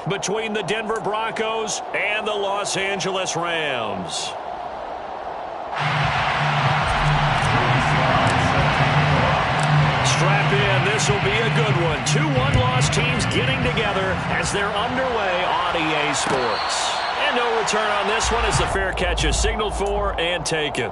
between the Denver Broncos and the Los Angeles Rams. Strap in. This will be a good one. 2 one-loss teams getting together as they're underway on EA Sports. And no return on this one as the fair catch is signaled for and taken.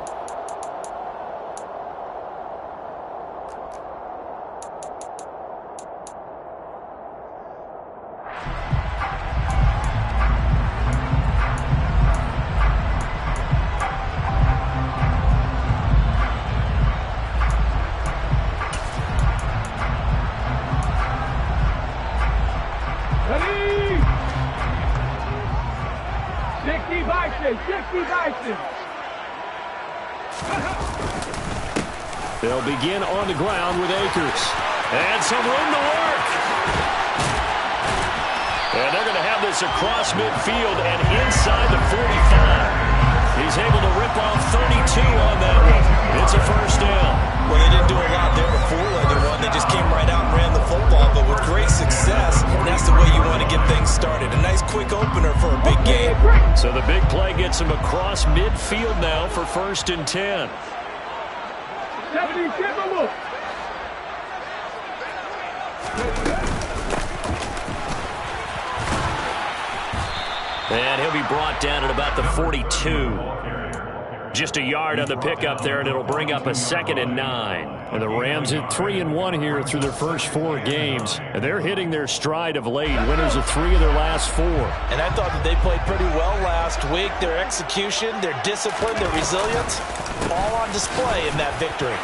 They'll begin on the ground with Akers. And some room to work. And they're going to have this across midfield and inside the 45. He's able to rip off 32 on that one. It's a first down. Well, they didn't do a lot there before whether one. They just came right out and ran the football, but with great success. And that's the way you want to get things started. A nice quick opener for a big game. So the big play gets him across midfield now for 1st and 10. And he'll be brought down at about the 42. Just a yard on the pickup there, and it'll bring up a 2nd and 9. And the Rams at 3-1 here through their first 4 games. And they're hitting their stride of late. Winners of 3 of their last 4. And I thought that they played pretty well last week. Their execution, their discipline, their resilience, all on display in that victory.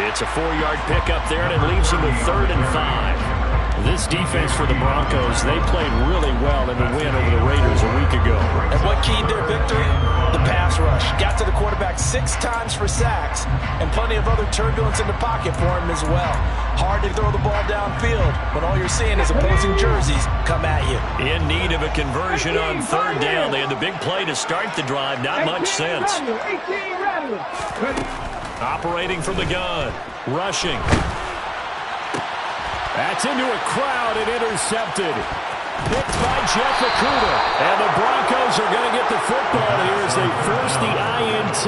It's a 4-yard pickup there, and it leaves them with 3rd and 5. This defense for the Broncos, they played really well in the win over the Raiders a week ago. And what keyed their victory? The pass rush. Got to the quarterback 6 times for sacks, and plenty of other turbulence in the pocket for him as well. Hard to throw the ball downfield when all you're seeing is opposing jerseys come at you. In need of a conversion on 3rd down. They had the big play to start the drive. Not much sense. Operating from the gun. Rushing. That's into a crowd and intercepted. Picked by Jeff Okudah. And the Broncos are going to get the football here as they force the INT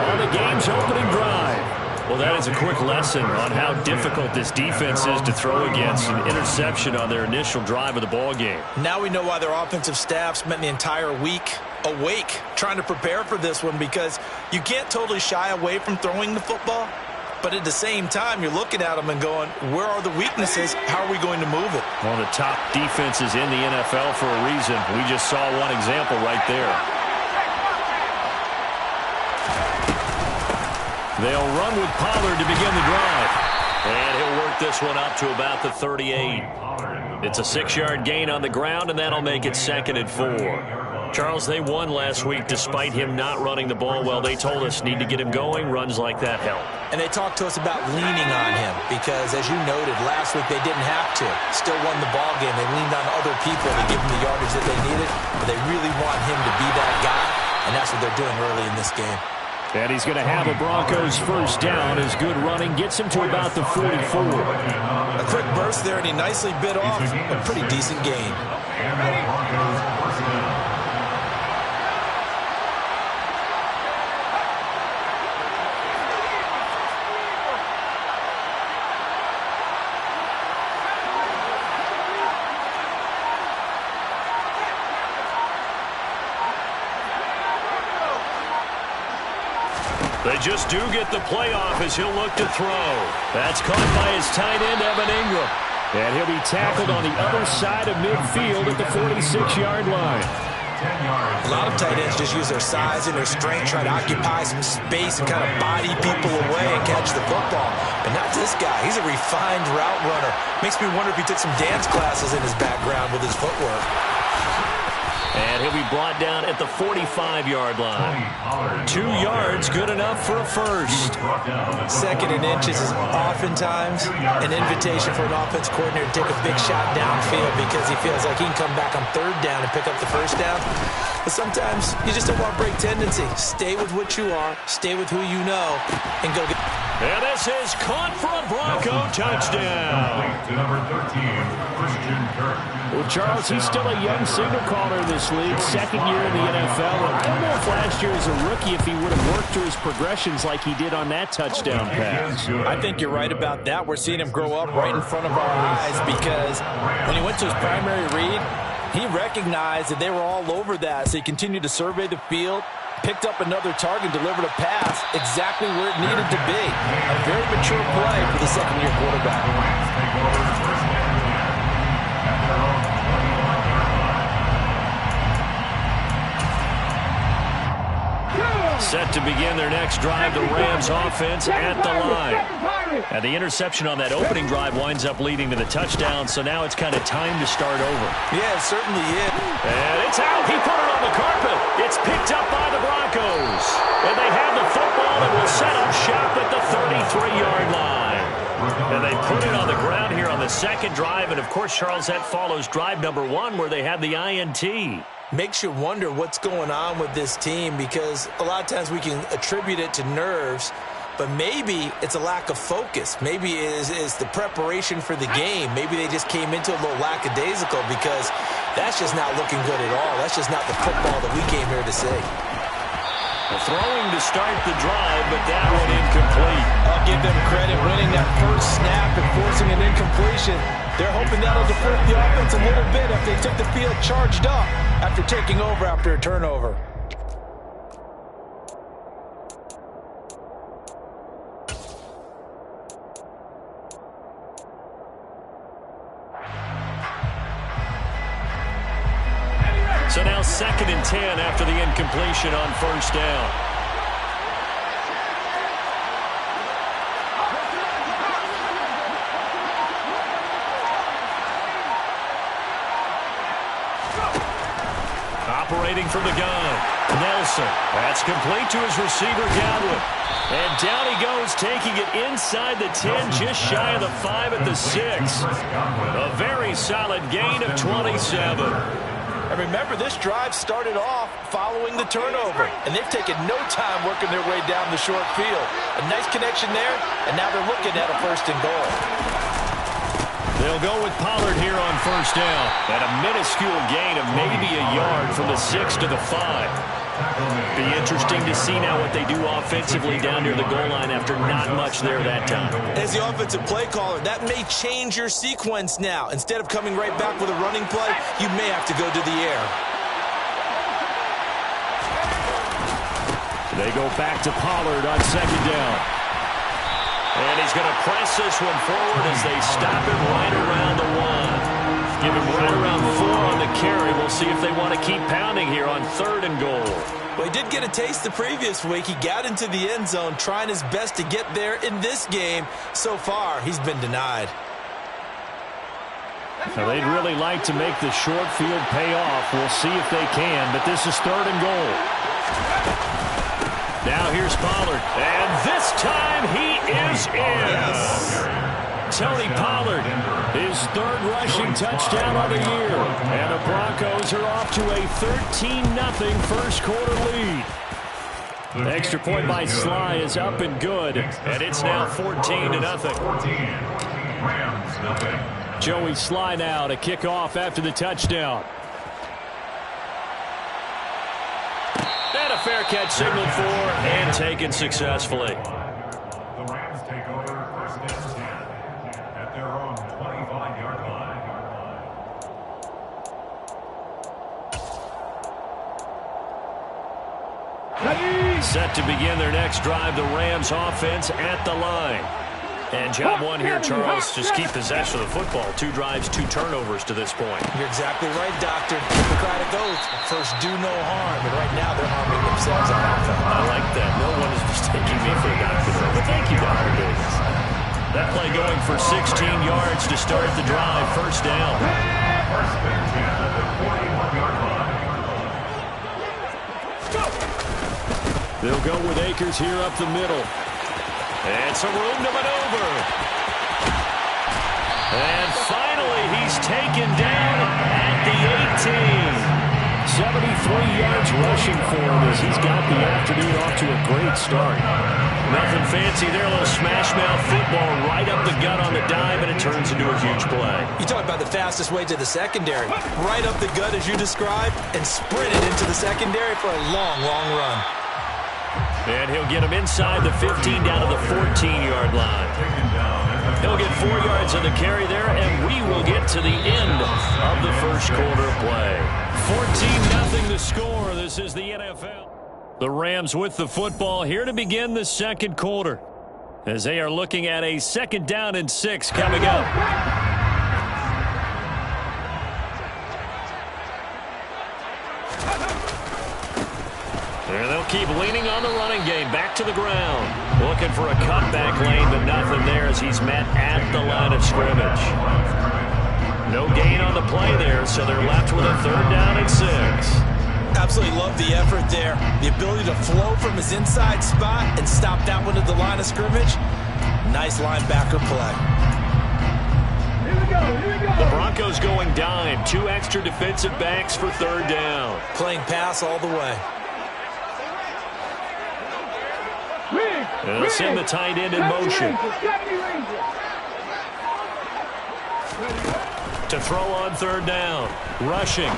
on the game's opening drive. Well, that is a quick lesson on how difficult this defense is to throw against. An interception on their initial drive of the ball game. Now we know why their offensive staff spent the entire week awake trying to prepare for this one, because you can't totally shy away from throwing the football. But at the same time, you're looking at them and going, where are the weaknesses? How are we going to move it? One of the top defenses in the NFL for a reason. We just saw one example right there. They'll run with Pollard to begin the drive. And he'll work this one up to about the 38. It's a 6-yard gain on the ground, and that'll make it 2nd and 4. Charles, they won last week despite him not running the ball well. They told us need to get him going. Runs like that help. And they talked to us about leaning on him because, as you noted, last week they didn't have to. Still won the ball game. They leaned on other people to give him the yardage that they needed. But they really want him to be that guy, and that's what they're doing early in this game. And he's going to have a Broncos first down. His good running gets him to about the 44. A quick burst there, and he nicely bit off a pretty decent gain. They just do get the playoff as he'll look to throw. That's caught by his tight end, Evan Ingram. And he'll be tackled on the other side of midfield at the 46-yard line. A lot of tight ends just use their size and their strength, try to occupy some space and kind of body people away and catch the football. But not this guy. He's a refined route runner. Makes me wonder if he took some dance classes in his background with his footwork. And he'll be brought down at the 45-yard line. 2 yards, good enough for a first. 2nd and inches is oftentimes an invitation for an offense coordinator to take a big shot downfield because he feels like he can come back on 3rd down and pick up the first down. But sometimes you just don't want to break tendency. Stay with what you are, stay with who you know, and go get. And this is caught for a Bronco touchdown. To number 13, Christian Kirk. Well, Charles, he's still a young signal caller in this league, second year in the NFL. And I don't know if last year as a rookie if he would have worked through his progressions like he did on that touchdown pass. I think you're right about that. We're seeing him grow up right in front of our eyes because when he went to his primary read, he recognized that they were all over that. So he continued to survey the field, picked up another target, delivered a pass exactly where it needed to be. A very mature play for the second-year quarterback. Set to begin their next drive, the Rams offense at the line. And the interception on that opening drive winds up leading to the touchdown, so now it's kind of time to start over. Yeah, it certainly is. And it's out. He put it on the carpet. It's picked up by the Broncos. And they have the football and will set up shop at the 33-yard line. And they put it on the ground here on the second drive. And, of course, Charles, that follows drive number 1 where they had the INT. Makes you wonder what's going on with this team because a lot of times we can attribute it to nerves, but maybe it's a lack of focus. Maybe it's the preparation for the game. Maybe they just came into a little lackadaisical because that's just not looking good at all. That's just not the football that we came here to see. Throwing to start the drive, but that one incomplete. I'll give them credit winning that first snap and forcing an incompletion. They're hoping that'll divert the offense a little bit if they took the field charged up after taking over after a turnover. So now 2nd and 10 after the incompletion on first down. Operating from the gun, Nelson. That's complete to his receiver, Godwin. And down he goes, taking it inside the 10, just shy of the 5 at the 6. A very solid gain of 27. And remember, this drive started off following the turnover, and they've taken no time working their way down the short field. A nice connection there, and now they're looking at a 1st and goal. They'll go with Pollard here on first down. And a minuscule gain of maybe a yard from the 6 to the 5. Be interesting to see now what they do offensively down near the goal line after not much there that time. As the offensive play caller, that may change your sequence now. Instead of coming right back with a running play, you may have to go to the air. They go back to Pollard on 2nd down. And he's going to press this one forward as they stop him right around the 1. Give him right around 4 on the carry. We'll see if they want to keep pounding here on 3rd and goal. Well, he did get a taste the previous week. He got into the end zone trying his best to get there in this game. So far, he's been denied. Now, they'd really like to make the short field pay off. We'll see if they can, but this is 3rd and goal. Now here's Pollard, and this time he is in. Yes. Tony Pollard, his 3rd rushing touchdown of the year. And the Broncos are off to a 13-0 first quarter lead. The extra point by Sly is up and good, and it's now 14-0. Joey Sly now to kick off after the touchdown. And a fair catch signaled for and taken successfully. The Rams take over 1st and 10 at their own 25-yard line. Set to begin their next drive, the Rams offense at the line. And job 1 here, Charles, just keep possession of the football. 2 drives, 2 turnovers to this point. You're exactly right, Doctor. Hippocratic oath. First, do no harm. And right now, they're harming themselves on offense. I like that. No one is mistaking me for a doctor. But thank you, Dr. Davis. That play going for 16 yards to start the drive. First down. 1st and 10 at the 41-yard line. They'll go with Akers here up the middle. And some room to maneuver. And finally, he's taken down at the 18. 73 yards rushing for him as he's got the afternoon off to a great start. Nothing fancy there. A little smash mouth football right up the gut on the dive, and it turns into a huge play. You talk about the fastest way to the secondary. Right up the gut as you described, and sprinted into the secondary for a long, long run. And he'll get him inside the 15 down to the 14-yard line. He'll get 4 yards on the carry there, and we will get to the end of the first quarter play. 14-0 the score. This is the NFL. The Rams with the football here to begin the second quarter, as they are looking at a 2nd down and 6 coming up. And they'll keep leaning on the running game. Back to the ground. Looking for a cutback lane, but nothing there as he's met at the line of scrimmage. No gain on the play there, so they're left with a 3rd down and 6. Absolutely love the effort there. The ability to flow from his inside spot and stop that one at the line of scrimmage. Nice linebacker play. Here we go. The Broncos going dime. 2 extra defensive backs for 3rd down. Playing pass all the way. And they'll send the tight end in motion. To throw on 3rd down. Rushing.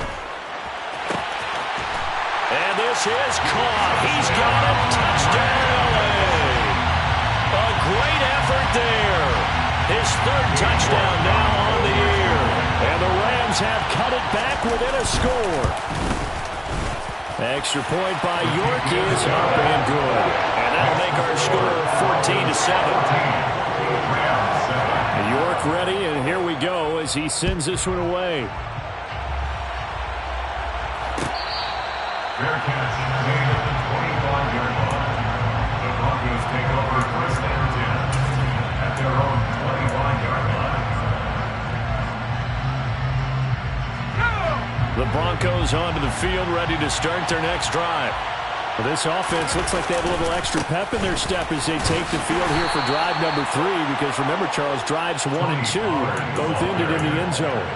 And this is caught. He's got a touchdown. A great effort there. His 3rd touchdown now on the year. And the Rams have cut it back within a score. Extra point by York is up and good. And that'll make our score 14-7. York ready, and here we go as he sends this one away. Fair catch made at the 25-yard line. The Broncos take over 1st and 10 at their own 25-yard line. The Broncos onto the field, ready to start their next drive. Well, this offense looks like they have a little extra pep in their step as they take the field here for drive number 3, because remember, Charles, drives 1 and 2 both ended in the end zone.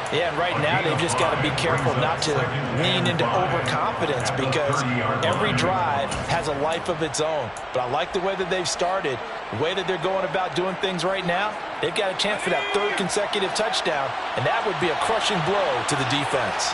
Yeah, and right now they've just got to be careful not to lean into overconfidence, because every drive has a life of its own. But I like the way that they've started, the way that they're going about doing things right now. They've got a chance for that 3rd consecutive touchdown, and that would be a crushing blow to the defense.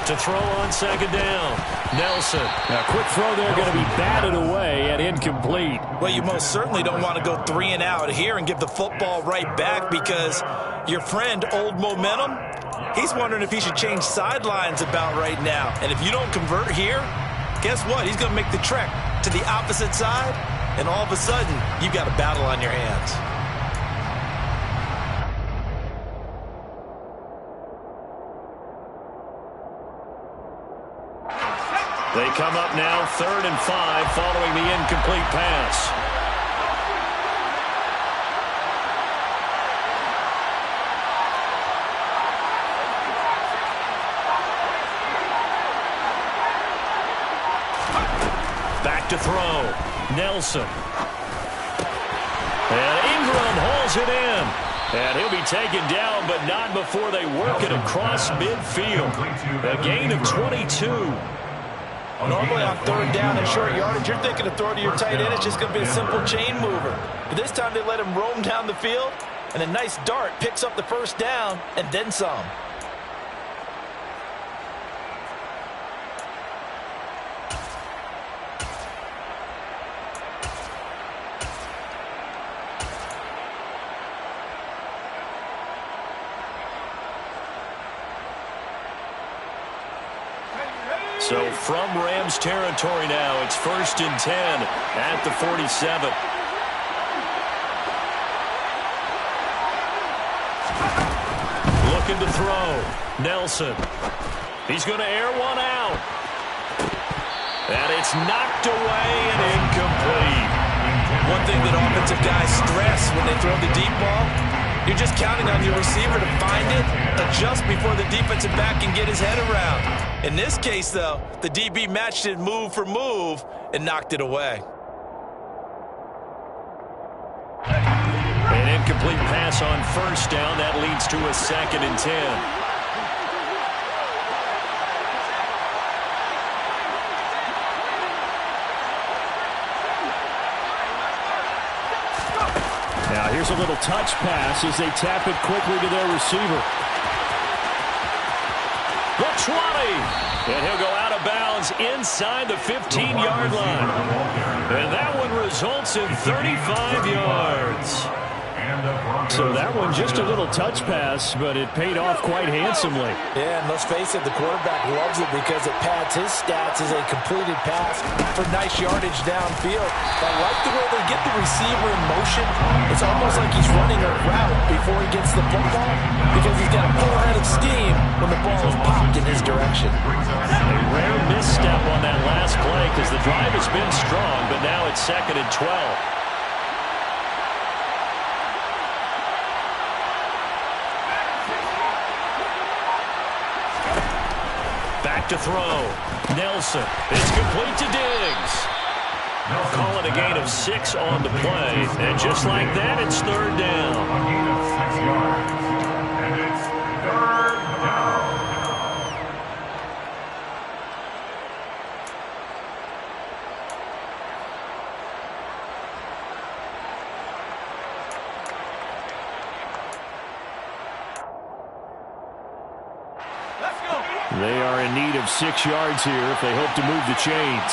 To throw on 2nd down, Nelson. A quick throw there, going to be batted away and incomplete. Well, you most certainly don't want to go 3 and out here and give the football right back, because your friend, Old Momentum, he's wondering if he should change sidelines about right now. And if you don't convert here, guess what? He's going to make the trek to the opposite side, and all of a sudden, you've got a battle on your hands. They come up now 3rd and 5 following the incomplete pass. Back to throw. Nelson. And Ingram hauls it in. And he'll be taken down, but not before they work it across midfield. A gain of 22. Normally on 3rd down and short yardage, you're thinking to throw to your tight end. It's just going to be a simple chain mover. But this time they let him roam down the field, and a nice dart picks up the 1st down and then some. So from Rams territory now, it's 1st and 10 at the 47. Looking to throw. Nelson. He's going to air one out. And it's knocked away and incomplete. One thing that offensive guys stress when they throw the deep ball, you're just counting on your receiver to find it, adjust before the defensive back can get his head around. In this case, though, the DB matched it move for move and knocked it away. An incomplete pass on 1st down. That leads to a 2nd and 10. a little touch pass as they tap it quickly to their receiver. The 20. And he'll go out of bounds inside the 15-yard line. And that one results in 35 yards. So that one just a little touch pass, but it paid off quite handsomely. Yeah, and let's face it, the quarterback loves it because it pads his stats as a completed pass for nice yardage downfield. I like the way they get the receiver in motion. It's almost like he's running a route before he gets the football because he's got a full head of steam when the ball is popped in his direction. A rare misstep on that last play because the drive has been strong, but now it's 2nd and 12. To throw. Nelson. It's complete to Diggs. Call it a gain of 6 on the play. And just like that, it's 3rd down. A gain of 6 yards. And it's 3rd down. They are in need of 6 yards here if they hope to move the chains.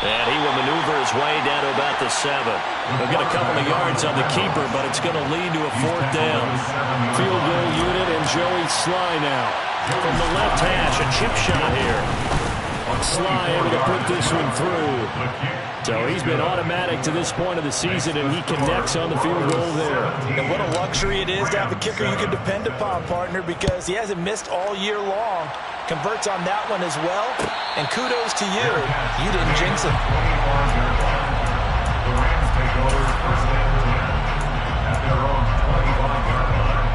And he will maneuver his way down to about the 7. He'll get a couple of yards on the keeper, but it's going to lead to a 4th down. Field goal unit and Joey Sly now. From the left hash, a chip shot here. Sly able to put this one through. So he's been automatic to this point of the season, and he connects on the field goal there. And what a luxury it is to have a kicker you can depend upon, partner, because he hasn't missed all year long. Converts on that one as well. And kudos to you. You didn't jinx it. The Rams take over 1st and 10 at their own 25-yard line.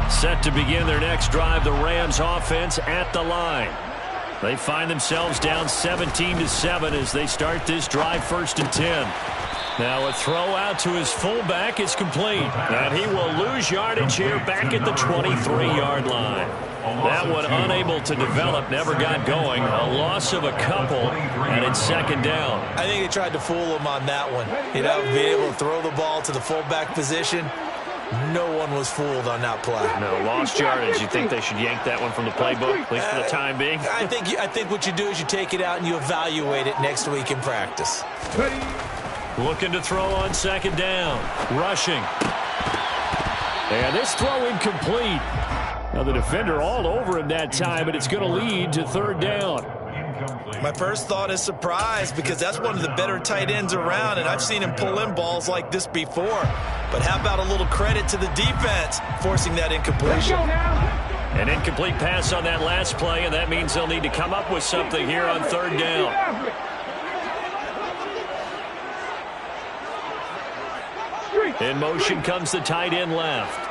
Set to begin their next drive, the Rams offense at the line. They find themselves down 17-7 as they start this drive 1st and 10. Now a throw out to his fullback is complete. And he will lose yardage here back at the 23-yard line. That one unable to develop, never got going. A loss of a couple, and it's 2nd down. I think they tried to fool him on that one. You know, be able to throw the ball to the fullback position. No one was fooled on that play. No, lost yardage. You think they should yank that one from the playbook, at least for the time being? I think what you do is you take it out and you evaluate it next week in practice. Looking to throw on 2nd down. Rushing. And this throw incomplete. Now the defender all over him that time, but it's going to lead to 3rd down. My first thought is surprise because that's one of the better tight ends around, and I've seen him pull in balls like this before. But how about a little credit to the defense forcing that incompletion? An incomplete pass on that last play, and that means they'll need to come up with something here on 3rd down. In motion comes the tight end left.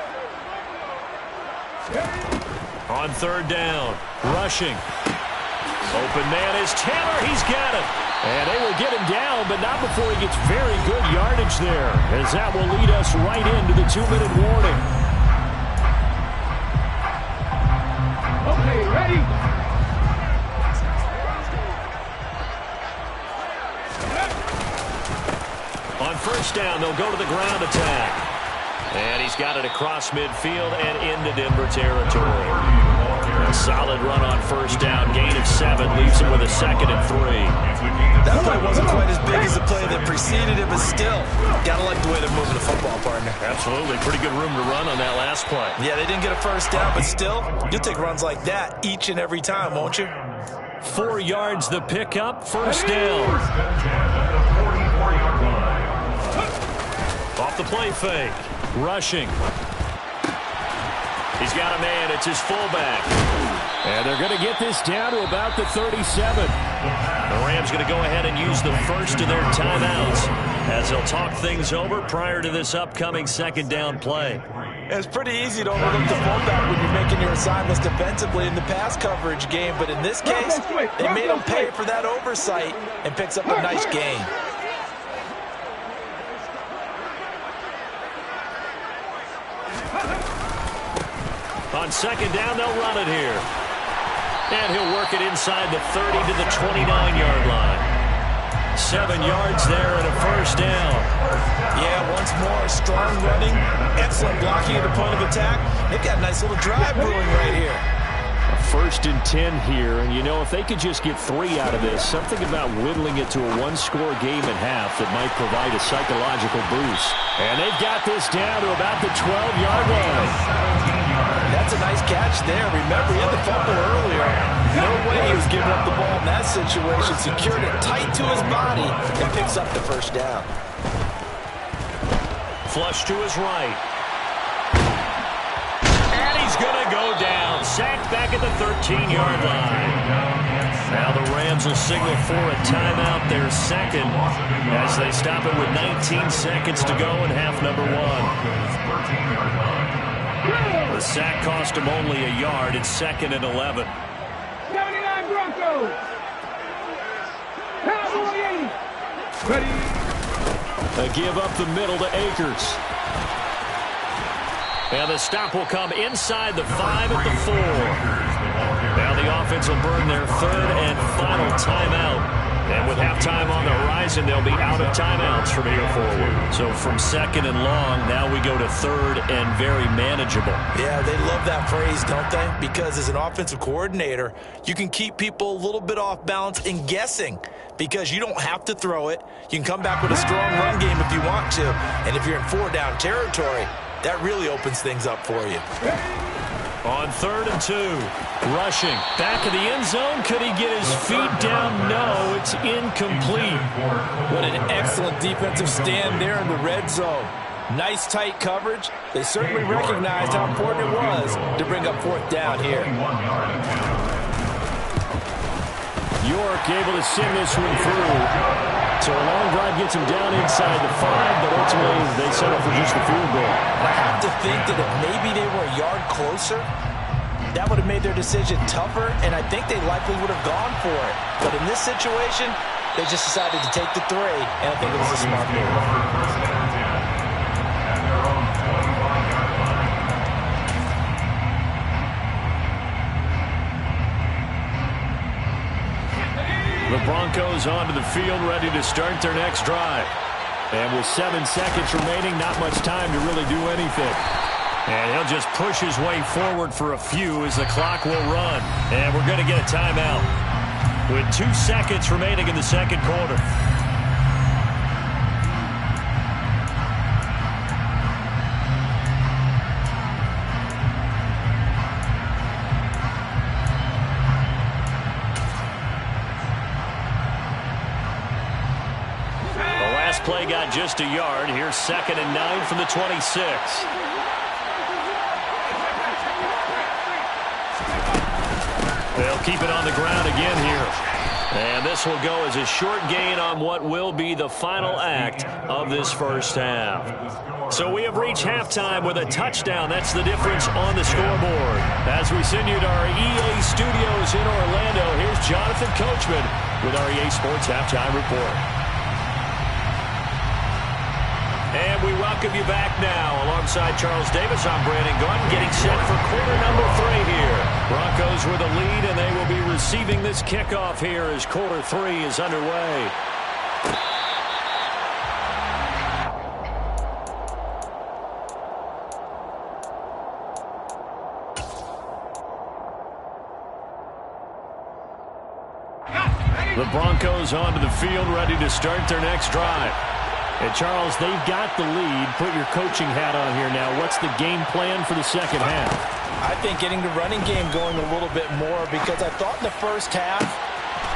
On 3rd down, rushing. Open man is Taylor. He's got it. And they will get him down, but not before he gets very good yardage there, as that will lead us right into the 2-minute warning. Okay, ready? On 1st down, they'll go to the ground attack. And he's got it across midfield and into Denver territory. A solid run on 1st down, gain of 7, leaves him with a 2nd and 3. That play wasn't quite as big as the play that preceded it, but still, gotta like the way they're moving the football, partner. Absolutely, pretty good room to run on that last play. Yeah, they didn't get a 1st down, but still, you'll take runs like that each and every time, won't you? 4 yards the pickup, 1st down. Off the play fake, rushing. He's got a man. It's his fullback. And they're going to get this down to about the 37. The Rams going to go ahead and use the first of their timeouts as they'll talk things over prior to this upcoming 2nd down play. It's pretty easy to overlook the fullback when you're making your assignments defensively in the pass coverage game. But in this case, they made him pay for that oversight and picks up a nice gain. On second down, they'll run it here. And he'll work it inside the 30 to the 29-yard line. 7 yards there and a first down. Yeah, once more, strong running, excellent blocking at the point of attack. They've got a nice little drive brewing right here. A 1st and 10 here, and you know, if they could just get 3 out of this, something about whittling it to a one-score game at half that might provide a psychological boost. And they've got this down to about the 12-yard line. That's a nice catch there. Remember, he had the fumble earlier. No way he was giving up the ball in that situation. Secured it tight to his body and picks up the first down. Flush to his right. And he's going to go down. Sacked back at the 13-yard line. Now the Rams will signal for a timeout, their second, as they stop it with 19 seconds to go in half number 1. The sack cost him only a yard. It's 2nd and 11. 79 Broncos. Cowboy 80. Ready. They give up the middle to Akers. And the stop will come inside the 5 at the 4. Now the offense will burn their 3rd and final timeout. And with halftime on the horizon, they'll be out of timeouts from here forward. So from 2nd and long, now we go to 3rd and very manageable. Yeah, they love that phrase, don't they? Because as an offensive coordinator, you can keep people a little bit off balance and guessing because you don't have to throw it. You can come back with a strong run game if you want to. And if you're in 4-down territory, that really opens things up for you. On 3rd and 2, rushing. Back of the end zone. Could he get his feet down? No, it's incomplete. What an excellent defensive stand there in the red zone. Nice tight coverage. They certainly recognized how important it was to bring up 4th down here. York able to send this one through. So a long drive gets him down inside the 5, but ultimately they settle for just a field goal. I have to think that if maybe they were a yard closer, that would have made their decision tougher, and I think they likely would have gone for it. But in this situation, they just decided to take the 3, and I think it was a smart move. The Broncos onto the field, ready to start their next drive. And with 7 seconds remaining, not much time to really do anything. And he'll just push his way forward for a few as the clock will run. And we're going to get a timeout with 2 seconds remaining in the second quarter. Play got just a yard. Here's 2nd and 9 from the 26. They'll keep it on the ground again here. And this will go as a short gain on what will be the final act of this first half. So we have reached halftime with a touchdown. That's the difference on the scoreboard. As we send you to our EA studios in Orlando, here's Jonathan Coachman with our EA Sports Halftime Report. And we welcome you back now. Alongside Charles Davis, I'm Brandon Gaudin, getting set for quarter number 3 here. Broncos with a lead, and they will be receiving this kickoff here as quarter 3 is underway. The Broncos onto the field, ready to start their next drive. And, Charles, they've got the lead. Put your coaching hat on here now. What's the game plan for the second half? I think getting the running game going a little bit more because I thought in the first half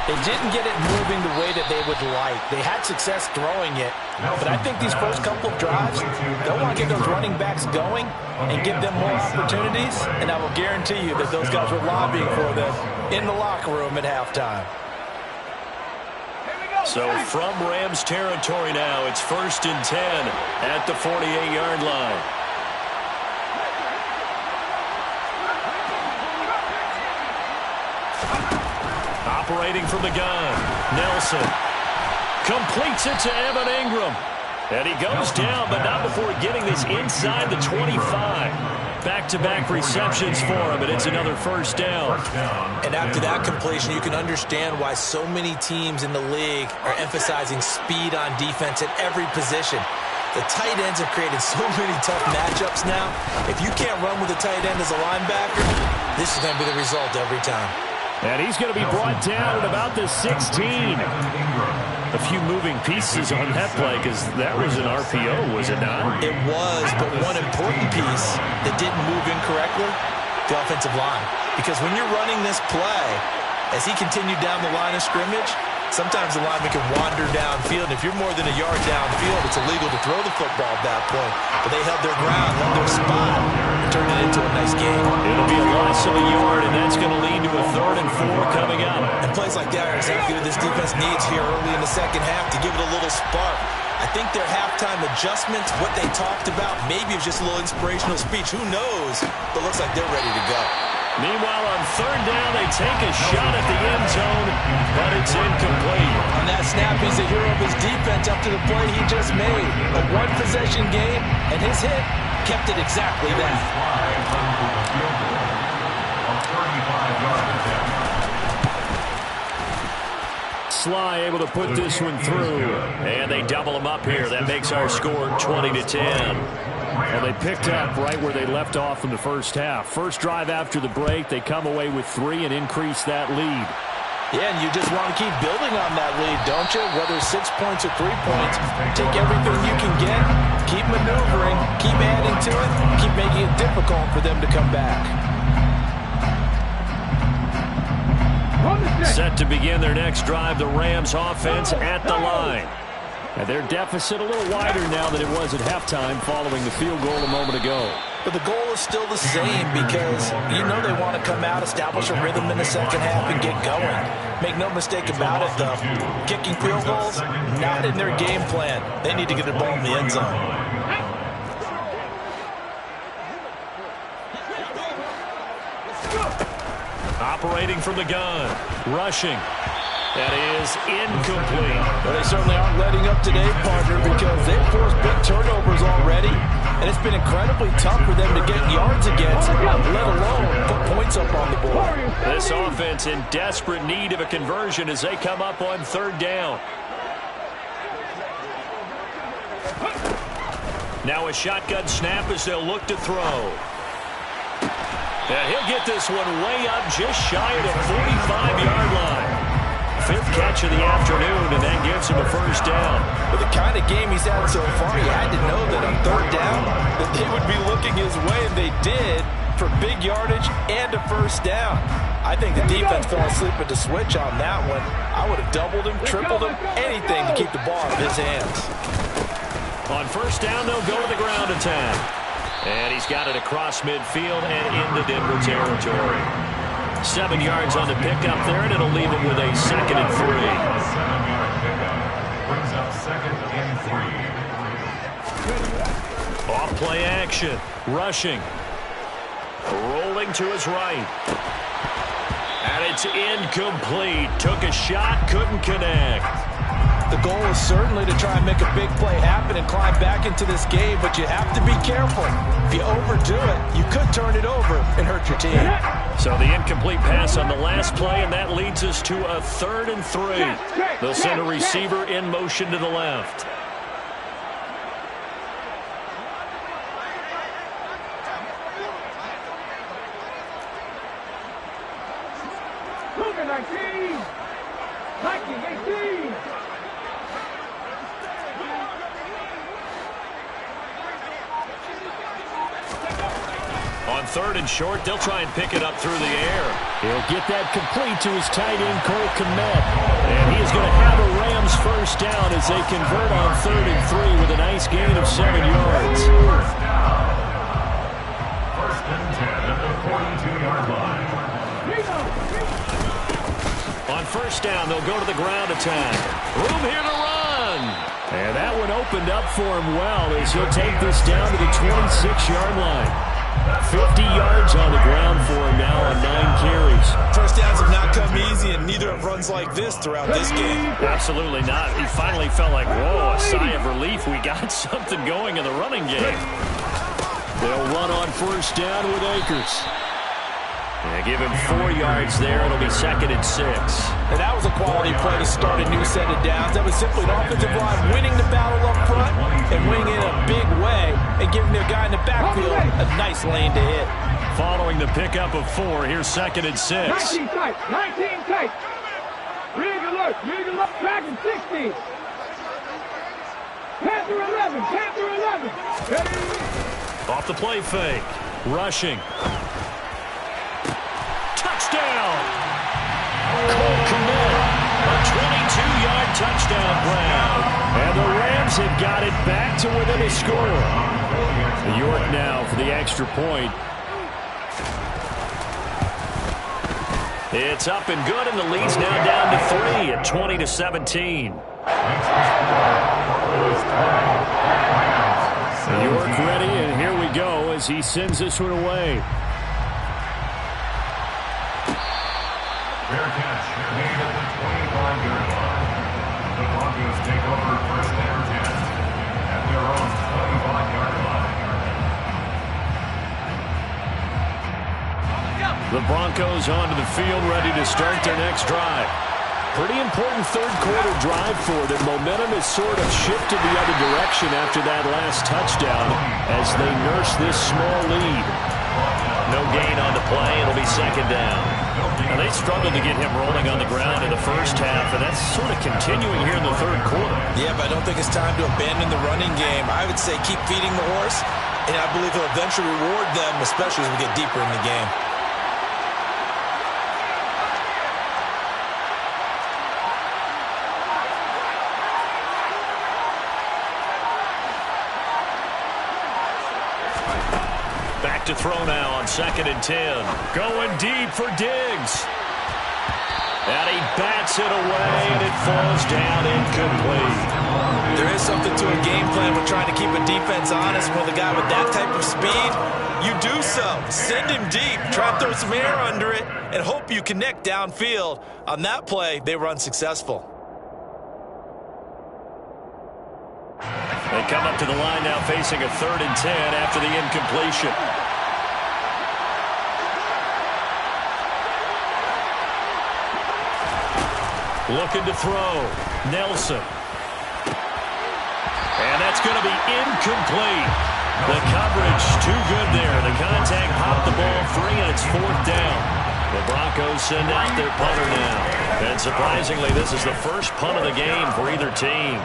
they didn't get it moving the way that they would like. They had success throwing it, but I think these first couple of drives, they'll want to get those running backs going and give them more opportunities, and I will guarantee you that those guys were lobbying for them in the locker room at halftime. So from Rams territory now, it's 1st and 10 at the 48-yard line. Operating from the gun, Nelson completes it to Evan Ingram. And he goes down, but not before getting this inside the 25. Back-to-back receptions for him, and it's another first down. And after that completion, you can understand why so many teams in the league are emphasizing speed on defense at every position. The tight ends have created so many tough matchups now. If you can't run with a tight end as a linebacker, this is going to be the result every time. And he's going to be brought down at about the 16. A few moving pieces on that play because that was an RPO, was it not? It was, but one important piece that didn't move incorrectly, the offensive line. Because when you're running this play, as he continued down the line of scrimmage, sometimes the lineman can wander downfield. And if you're more than a yard downfield, it's illegal to throw the football at that point. But they held their ground, held their spot, and turned it into a nice game. It'll be a loss of a yard, and that's going to lead to a 3rd and 4 coming up. And plays like that are exactly what this defense needs here early in the second half to give it a little spark. I think their halftime adjustments, what they talked about, maybe it was just a little inspirational speech. Who knows? But it looks like they're ready to go. Meanwhile, on 3rd down, they take a shot at the end zone, but it's incomplete. On that snap, he's the hero of his defense up to the play he just made. A one-possession game, and his hit kept it exactly that. Sly able to put this one through, and they double him up here. That makes our score 20-10. Well, they picked up right where they left off in the first half. First drive after the break, they come away with 3 and increase that lead. Yeah, and you just want to keep building on that lead, don't you? Whether 6 points or 3 points, take everything you can get, keep maneuvering, keep adding to it, keep making it difficult for them to come back. Set to begin their next drive, the Rams offense at the line. And their deficit a little wider now than it was at halftime following the field goal a moment ago. But the goal is still the same because you know they want to come out, establish a rhythm in the second half, and get going. Make no mistake about it, though. Kicking field goals, not in their game plan. They need to get the ball in the end zone. Operating from the gun, rushing. That is incomplete. Well, they certainly aren't letting up today, partner, because they've forced big turnovers already, and it's been incredibly tough for them to get yards against, let alone put points up on the board. This offense in desperate need of a conversion as they come up on 3rd down. Now a shotgun snap as they'll look to throw. And he'll get this one way up just shy of the 45-yard line. 5th catch of the afternoon, and that gives him a first down. With the kind of game he's had so far, he had to know that on 3rd down that they would be looking his way, and they did, for big yardage and a first down. I think the defense fell asleep at the switch on that one. I would have doubled him, tripled him, anything to keep the ball in his hands. On 1st down, they'll go to the ground attack. And he's got it across midfield and into Denver territory. 7 yards on the pickup there, and it'll leave him with a 2nd and 3. 7-yard pickup brings up 2nd and 3. Off play action, rushing, rolling to his right. And it's incomplete. Took a shot, couldn't connect. The goal is certainly to try and make a big play happen and climb back into this game, but you have to be careful. If you overdo it, you could turn it over and hurt your team. So the incomplete pass on the last play, and that leads us to a 3rd and 3. They'll send a receiver in motion to the left. Cougar 19, Viking 18. On 3rd and short, they'll try and pick it up through the air. He'll get that complete to his tight end, Cole Kmet. And he is going to have a Rams first down as they convert on 3rd and 3 with a nice gain of 7 yards. First down. 1st and 10 at the 42-yard line. On 1st down, they'll go to the ground attack. Room here to run. And that one opened up for him well as he'll take this down to the 26-yard line. 50 yards on the ground for him now on 9 carries. First downs have not come easy, and neither have runs like this throughout this game. Absolutely not. He finally felt like, whoa, a sigh of relief. We got something going in the running game. They'll run on first down with Akers. Yeah, give him 4 yards there. It'll be 2nd and 6. And that was a quality play to start a new set of downs. That was simply an offensive line winning the battle up front and winning it in a big way and giving their guy in the backfield a nice lane to hit. Following the pickup of 4, here's 2nd and 6. 19 tight, 19 tight. Rig alert, back in 16. Panther 11, Panther 11. Off the play fake. Rushing. Touchdown! Cole Kmet, a 22-yard touchdown grab. And the Rams have got it back to within a score. York now for the extra point. It's up and good, and the lead's now down to 3 at 20-17. York ready, and here we go as he sends this one away. Fair catch made at the 25-yard line. The Broncos take over 1st and 10 at their own 25-yard line. The Broncos onto the field, ready to start their next drive. Pretty important third-quarter drive for them. Momentum has sort of shifted the other direction after that last touchdown as they nurse this small lead. No gain on the play. It'll be 2nd down. Now, they struggled to get him rolling on the ground in the first half, and that's sort of continuing here in the third quarter. Yeah, but I don't think it's time to abandon the running game. I would say keep feeding the horse, and I believe he'll eventually reward them, especially as we get deeper in the game. Back to throw now on 2nd and 10. Going deep for Diggs. And he bats it away, and it falls down incomplete. There is something to a game plan with trying to keep a defense honest. With a guy with that type of speed, you do so. Send him deep. Try and throw some air under it and hope you connect downfield. On that play, they were unsuccessful. They come up to the line now facing a 3rd and 10 after the incompletion. Looking to throw. Nelson. And that's going to be incomplete. The coverage too good there. The contact popped the ball free, and it's 4th down. The Broncos send out their punter now. And surprisingly, this is the first punt of the game for either team.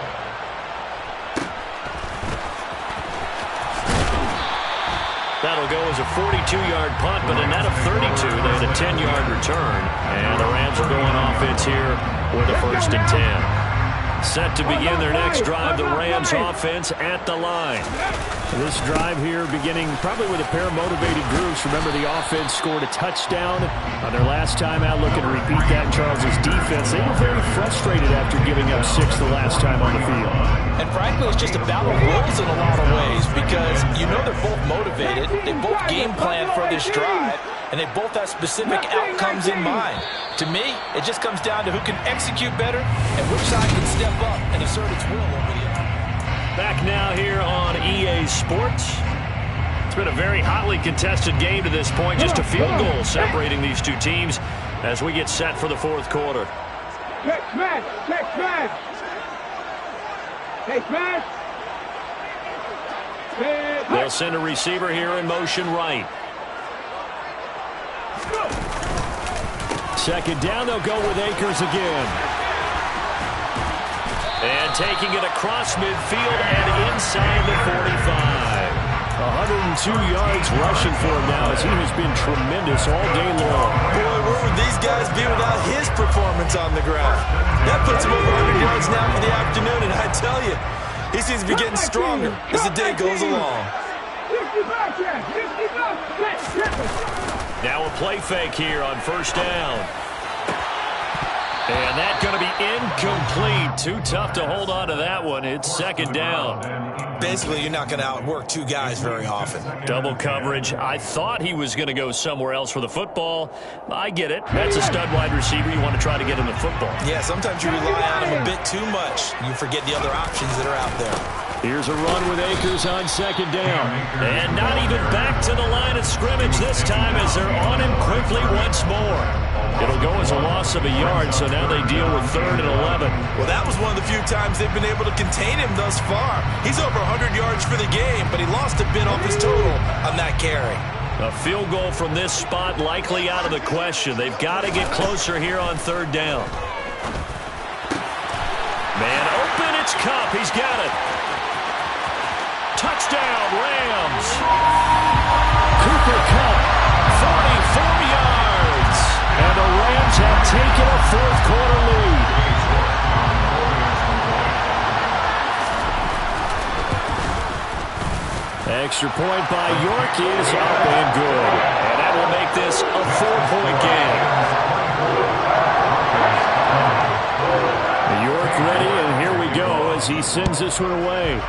That'll go as a 42-yard punt, but a net of 32. They had a 10-yard return. And the Rams are going offense here with a 1st and 10. Set to begin their next drive, the Rams offense at the line. This drive here beginning probably with a pair of motivated groups. Remember, the offense scored a touchdown on their last time out, looking to repeat that in Charles's defense. They were very frustrated after giving up 6 the last time on the field. And frankly, it's just a battle of wills in a lot of ways because you know they're both motivated, they both game plan for this drive, and they both have specific outcomes in mind. To me, it just comes down to who can execute better and which side can step up and assert its will over the other. Back now here on EA Sports. It's been a very hotly contested game to this point. Just a field goal separating these two teams as we get set for the 4th quarter. Check smash, check smash. Hey, smash. They'll send a receiver here in motion right. 2nd down, they'll go with Akers again. And taking it across midfield and inside the 45. 102 yards rushing for him now as he has been tremendous all day long. Boy, where would these guys be without his performance on the ground? That puts him over 100 yards now for the afternoon, and I tell you, he seems to be getting stronger as the day goes along. Now a play fake here on 1st down. And that's going to be incomplete. Too tough to hold on to that one. It's second down. Basically, you're not going to outwork two guys very often. Double coverage. I thought he was going to go somewhere else for the football. I get it. That's a stud wide receiver. You want to try to get him the football. Yeah, sometimes you rely on him a bit too much. You forget the other options that are out there. Here's a run with Akers on second down. And not even back to the line of scrimmage this time as they're on him quickly once more. It'll go as a loss of a yard, so now they deal with 3rd and 11. Well, that was one of the few times they've been able to contain him thus far. He's over 100 yards for the game, but he lost a bit off his total on that carry. A field goal from this spot likely out of the question. They've got to get closer here on 3rd down. Man open, it's Kupp. He's got it. Touchdown, Rams. Cooper Kupp, 44 yards. And the Rams have taken a 4th quarter lead. Extra point by York is up and good. And that will make this a 4-point game. York ready, and here we go as he sends this one away.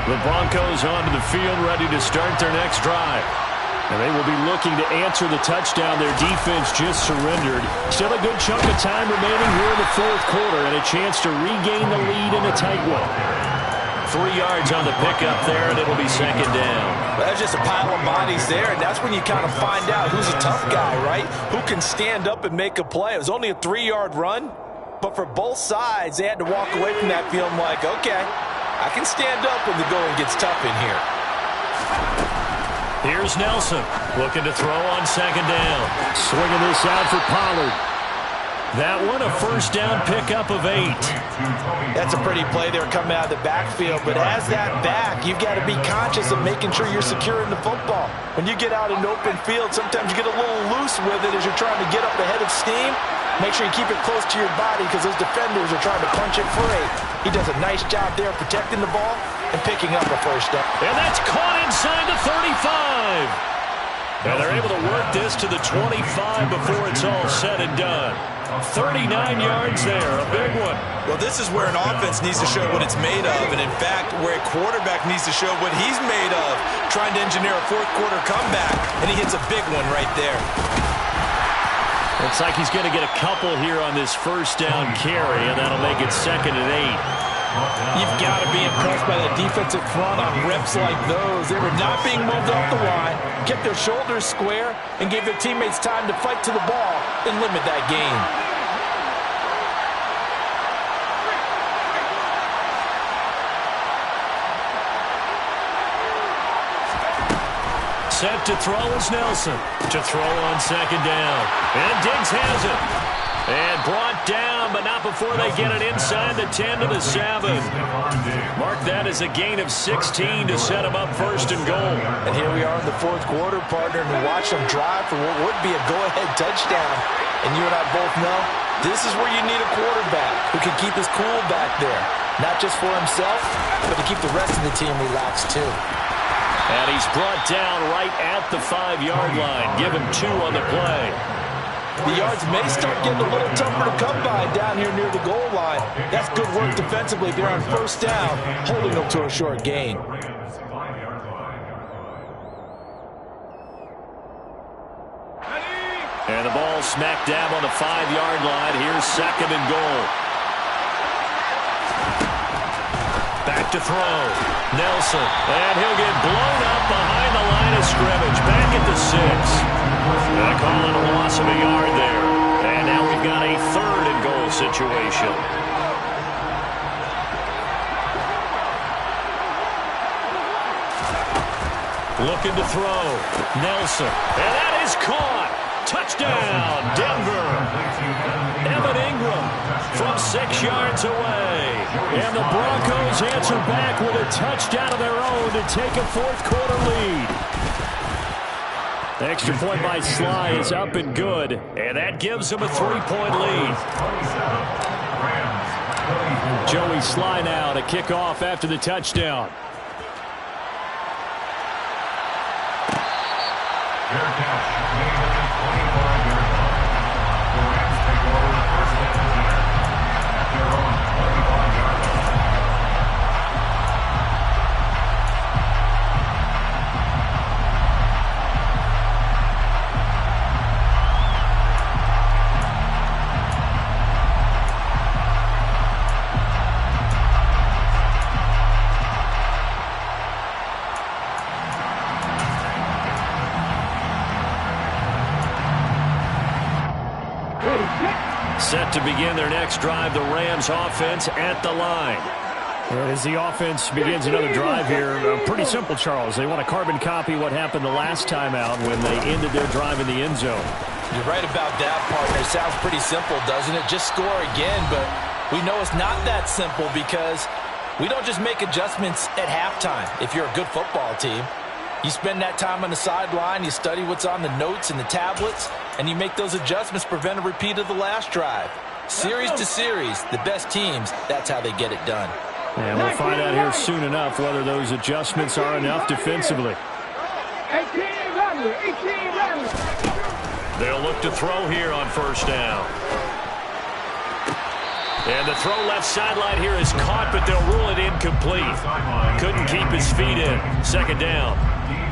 The Broncos onto the field, ready to start their next drive. And they will be looking to answer the touchdown their defense just surrendered. Still a good chunk of time remaining here in the 4th quarter and a chance to regain the lead in a tight one. 3 yards on the pickup there, and it'll be second down. Well, that's just a pile of bodies there, and that's when you kind of find out who's a tough guy, right? Who can stand up and make a play. It was only a 3-yard run, but for both sides, they had to walk away from that feeling like, okay, I can stand up when the going gets tough in here. Here's Nelson looking to throw on second down. Swinging this out for Pollard. That one a first down pickup of 8. That's a pretty play there coming out of the backfield, but as that back, you've got to be conscious of making sure you're securing the football. When you get out in open field, sometimes you get a little loose with it as you're trying to get up ahead of steam. Make sure you keep it close to your body because those defenders are trying to punch it free. He does a nice job there protecting the ball and picking up a first down. And that's caught inside the 35. And they're able to work this to the 25 before it's all said and done. 39 yards there, a big one. Well, this is where an offense needs to show what it's made of, and in fact, where a quarterback needs to show what he's made of, trying to engineer a 4th quarter comeback, and he hits a big one right there. Looks like he's going to get a couple here on this first down carry, and that'll make it second and 8. You've got to be impressed by the defensive front on reps like those. They were not being moved off the line, kept their shoulders square, and gave their teammates time to fight to the ball and limit that gain. Set to throw is Nelson. To throw on second down. And Diggs has it. And brought down, but not before they get it inside the 10 to the 7. Mark that as a gain of 16 to set them up first and goal. And here we are in the 4th quarter, partner, and we watch them drive for what would be a go-ahead touchdown. And you and I both know this is where you need a quarterback who can keep his cool back there. Not just for himself, but to keep the rest of the team relaxed too. And he's brought down right at the 5-yard line. Give him 2 on the play. The yards may start getting a little tougher to come by down here near the goal line. That's good work defensively if you're on first down, holding them to a short gain. And the ball smack dab on the 5-yard line. Here's second and goal. Back to throw. Nelson. And he'll get blown up behind the line of scrimmage. Back at the 6. They call it a loss of a yard there. And now we've got a 3rd and goal situation. Looking to throw. Nelson. And that is caught. Touchdown, Denver. Evan Ingram from 6 yards away. And the Broncos answer back with a touchdown of their own to take a 4th quarter lead. The extra point by Sly is up and good, and that gives him a 3-point lead. Joey Sly now to kick off after the touchdown. Fair catch made at the 25-yard line. The Rams take over first and 10 at their own 25-yard line. Set to begin their next drive, the Rams offense at the line. As the offense begins another drive here, pretty simple, Charles. They want to carbon copy what happened the last time out when they ended their drive in the end zone. You're right about that, partner. It sounds pretty simple, doesn't it? Just score again, but we know it's not that simple because we don't just make adjustments at halftime if you're a good football team. You spend that time on the sideline, you study what's on the notes and the tablets, and you make those adjustments to prevent a repeat of the last drive. Series to series, the best teams, that's how they get it done. And we'll find out here soon enough whether those adjustments are enough defensively. 18 runner, 18 runner. They'll look to throw here on first down. And the throw left sideline here is caught, but they'll rule it incomplete. Couldn't keep his feet in. Second down.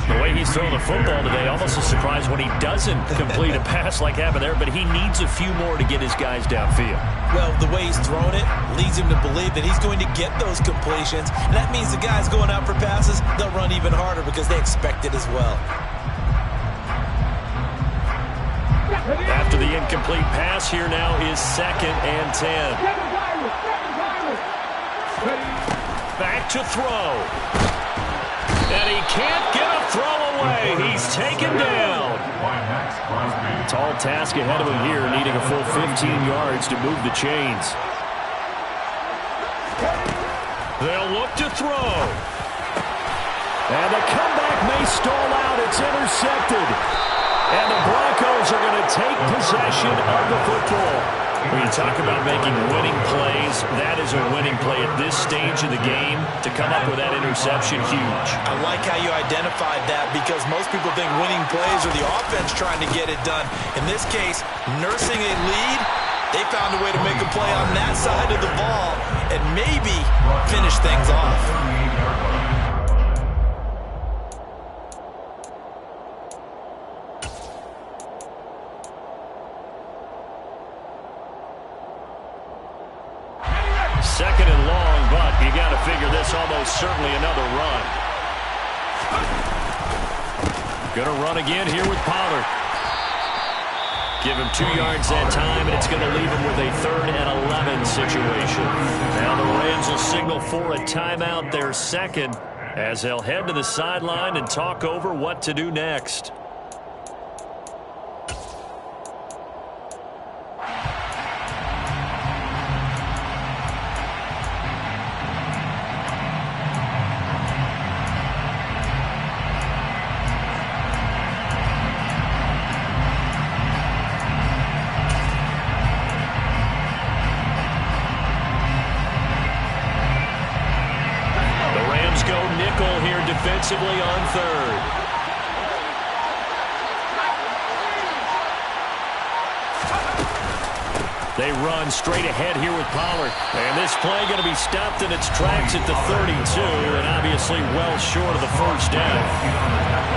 The way he's thrown the football today, almost a surprise when he doesn't complete a pass like happened there, but he needs a few more to get his guys downfield. Well, the way he's thrown it leads him to believe that he's going to get those completions. And that means the guys going out for passes, they'll run even harder because they expect it as well. After the incomplete pass, here now is 2nd and 10. Back to throw. And he can't get a throw away. He's taken down. Tall task ahead of him here, needing a full 15 yards to move the chains. They'll look to throw. And the comeback may stall out. It's intercepted. And the Broncos are going to take possession of the football. When you talk about making winning plays, that is a winning play at this stage of the game. To come up with that interception, huge. I like how you identified that because most people think winning plays are the offense trying to get it done. In this case, nursing a lead, they found a way to make a play on that side of the ball and maybe finish things off. Second and long, but you got to figure this almost certainly another run. Going to run again here with Pollard. Give him 2 yards that time, and it's going to leave him with a 3rd and 11 situation. Now the Rams will signal for a timeout, their second, as they'll head to the sideline and talk over what to do next. Defensively on 3rd. They run straight ahead here with Pollard. And this play going to be stopped in its tracks at the 32, and obviously well short of the first down.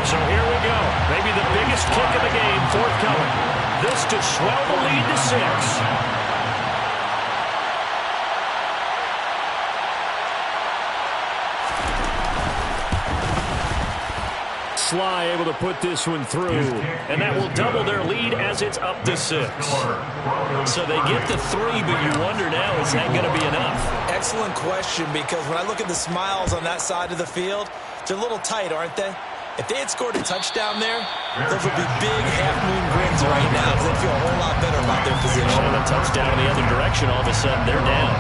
So here we go. Maybe the biggest kick of the game forthcoming. This to swell the lead to 6. Sly able to put this one through, and that will double their lead as it's up to 6. So they get the 3, but you wonder now, is that going to be enough? Excellent question, because when I look at the smiles on that side of the field, they're a little tight, aren't they? If they had scored a touchdown there, those would be big half-moon grins right now because they feel a whole lot better about their position. And a touchdown in the other direction, all of a sudden they're down.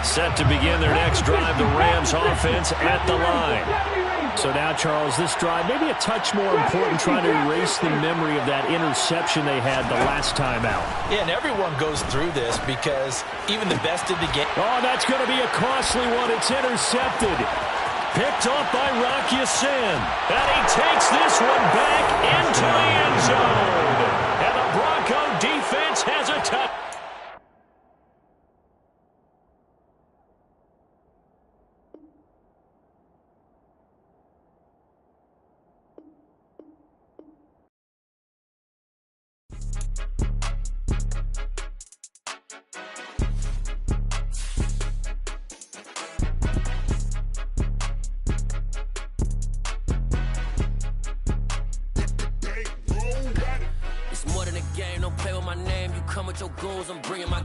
Set to begin their next drive, the Rams offense at the line. So now, Charles, this drive may be a touch more important, trying to erase the memory of that interception they had the last time out. Yeah, and everyone goes through this because even the best in the game. Oh, that's going to be a costly one. It's intercepted. Picked off by Rock Ya-Sin. And he takes this one back into the end zone. And the Bronco defense has a touch. It's more than a game, don't play with my name. You come with your goons, I'm bringing my